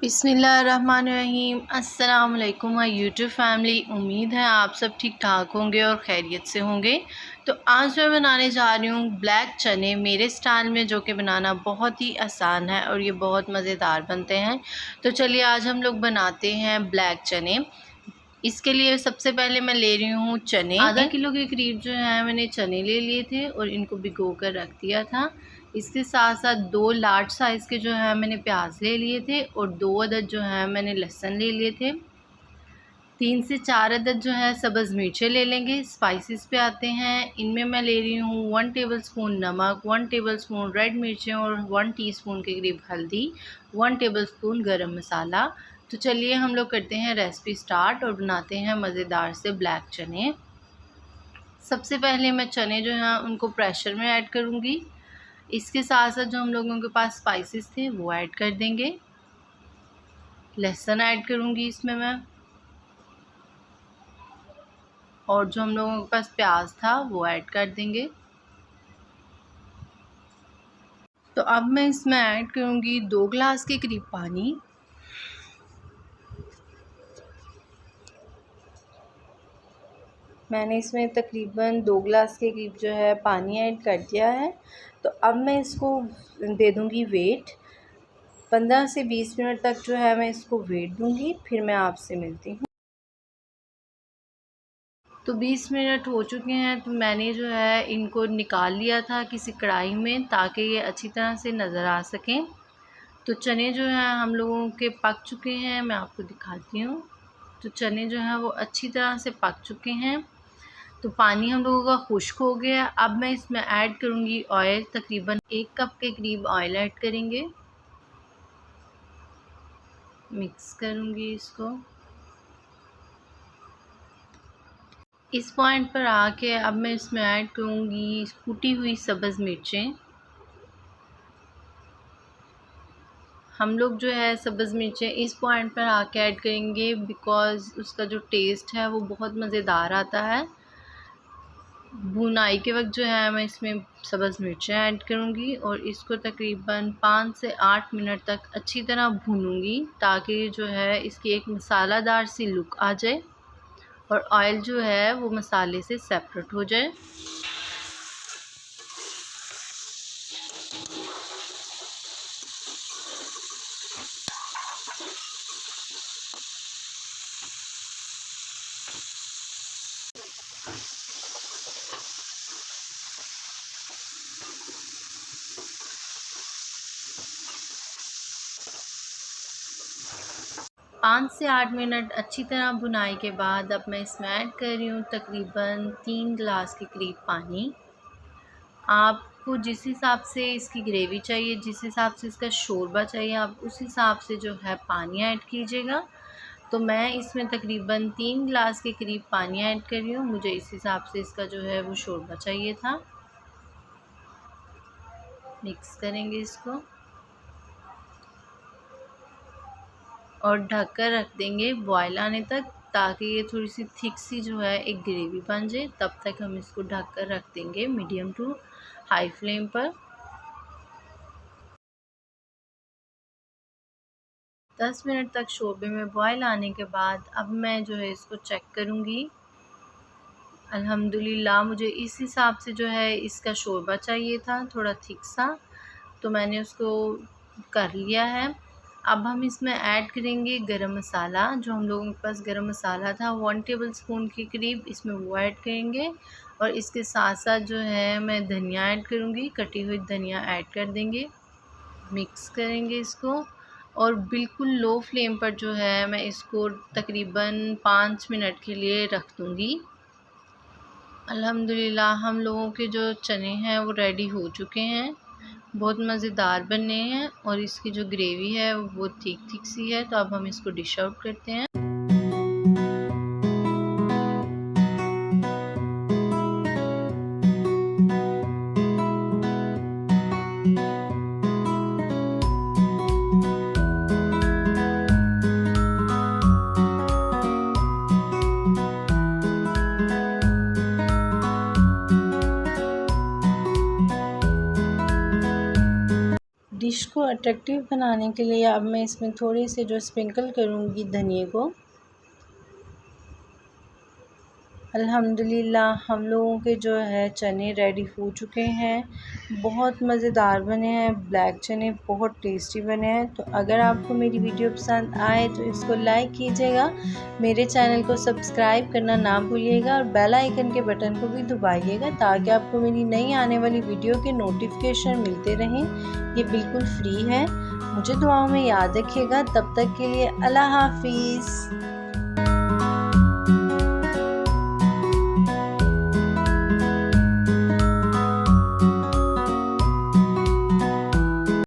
बिस्मिल्लाहिर्रहमानिर्रहीम। अस्सलाम वालेकुम माय यूट्यूब फैमिली। उम्मीद है आप सब ठीक ठाक होंगे और खैरियत से होंगे। तो आज मैं बनाने जा रही हूँ ब्लैक चने मेरे स्टाइल में, जो कि बनाना बहुत ही आसान है और ये बहुत मज़ेदार बनते हैं। तो चलिए आज हम लोग बनाते हैं ब्लैक चने। इसके लिए सबसे पहले मैं ले रही हूँ चने। आधा किलो के करीब जो है मैंने चने ले लिए थे और इनको भिगो कर रख दिया था। इसके साथ साथ 2 लार्ज साइज़ के जो है मैंने प्याज ले लिए थे और 2 अदद जो है मैंने लहसुन ले लिए थे। 3 से 4 अदद जो है सब्ज़ मिर्चें ले लेंगे। स्पाइसेस पे आते हैं। इनमें मैं ले रही हूँ 1 टेबलस्पून नमक, 1 टेबलस्पून रेड मिर्चें और 1 टीस्पून के करीब हल्दी, 1 टेबलस्पून गरम मसाला। तो चलिए हम लोग करते हैं रेसिपी स्टार्ट और बनाते हैं मज़ेदार से ब्लैक चने। सबसे पहले मैं चने जो हैं उनको प्रेशर में ऐड करूँगी। इसके साथ साथ जो हम लोगों के पास स्पाइसेस थे वो ऐड कर देंगे। लहसुन ऐड करूँगी इसमें मैं, और जो हम लोगों के पास प्याज था वो ऐड कर देंगे। तो अब मैं इसमें ऐड करूँगी 2 गिलास के करीब पानी। मैंने इसमें तकरीबन 2 गिलास के करीब जो है पानी ऐड कर दिया है। तो अब मैं इसको दे दूँगी वेट। 15 से 20 मिनट तक जो है मैं इसको वेट दूँगी, फिर मैं आपसे मिलती हूँ। तो 20 मिनट हो चुके हैं। तो मैंने जो है इनको निकाल लिया था किसी कढ़ाई में, ताकि ये अच्छी तरह से नज़र आ सकें। तो चने जो हैं हम लोगों के पक चुके हैं, मैं आपको दिखाती हूँ। तो चने जो हैं वो अच्छी तरह से पक चुके हैं। तो पानी हम लोगों का खुश्क हो गया। अब मैं इसमें ऐड करूँगी ऑयल। तकरीबन 1 कप के करीब ऑयल ऐड करेंगे। मिक्स करूँगी इसको। इस पॉइंट पर आके अब मैं इसमें ऐड करूँगी कुटी हुई सब्ज़ मिर्चें। हम लोग जो है सब्ज़ मिर्चें इस पॉइंट पर आके ऐड करेंगे, बिकॉज़ उसका जो टेस्ट है वो बहुत मज़ेदार आता है। भुनाई के वक्त जो है मैं इसमें सब्ज़ मिर्चें ऐड करूँगी और इसको तकरीबन 5 से 8 मिनट तक अच्छी तरह भूनूँगी, ताकि जो है इसकी एक मसालादार सी लुक आ जाए और ऑयल जो है वो मसाले से सेपरेट हो जाए। पाँच से 8 मिनट अच्छी तरह भुनाई के बाद अब मैं इसमें ऐड कर रही हूँ तकरीबन 3 गिलास के करीब पानी। आपको जिस हिसाब से इसकी ग्रेवी चाहिए, जिस हिसाब से इसका शोरबा चाहिए, आप उस हिसाब से जो है पानी ऐड कीजिएगा। तो मैं इसमें तकरीबन 3 गिलास के करीब पानी ऐड कर रही हूँ। मुझे इस हिसाब से इसका जो है वो शोरबा चाहिए था। मिक्स करेंगे इसको और ढक कर रख देंगे बॉयल आने तक, ताकि ये थोड़ी सी थिक सी जो है एक ग्रेवी बन जाए। तब तक हम इसको ढक कर रख देंगे मीडियम टू हाई फ्लेम पर। 10 मिनट तक शोरबे में बॉयल आने के बाद अब मैं जो है इसको चेक करूँगी। अल्हम्दुलिल्लाह मुझे इस हिसाब से जो है इसका शोरबा चाहिए था, थोड़ा थिक सा। तो मैंने उसको कर लिया है। अब हम इसमें ऐड करेंगे गरम मसाला। जो हम लोगों के पास गरम मसाला था 1 टेबलस्पून के करीब, इसमें वो ऐड करेंगे। और इसके साथ साथ जो है मैं धनिया ऐड करूँगी, कटी हुई धनिया ऐड कर देंगे। मिक्स करेंगे इसको और बिल्कुल लो फ्लेम पर जो है मैं इसको तकरीबन 5 मिनट के लिए रख दूँगी। अल्हम्दुलिल्लाह हम लोगों के जो चने हैं वो रेडी हो चुके हैं। बहुत मज़ेदार बने हैं और इसकी जो ग्रेवी है वो ठीक ठीक सी है। तो अब हम इसको डिश आउट करते हैं। डिश को अट्रैक्टिव बनाने के लिए अब मैं इसमें थोड़ी सी जो स्प्रिंकल करूँगी धनिए को। अल्हम्दुलिल्लाह हम लोगों के जो है चने रेडी हो चुके हैं। बहुत मज़ेदार बने हैं, ब्लैक चने बहुत टेस्टी बने हैं। तो अगर आपको मेरी वीडियो पसंद आए तो इसको लाइक कीजिएगा, मेरे चैनल को सब्सक्राइब करना ना भूलिएगा और बेल आइकन के बटन को भी दबाइएगा ताकि आपको मेरी नई आने वाली वीडियो के नोटिफिकेशन मिलते रहें। ये बिल्कुल फ्री है। मुझे दुआओं में याद रखिएगा। तब तक के लिए अल्लाह हाफिज़।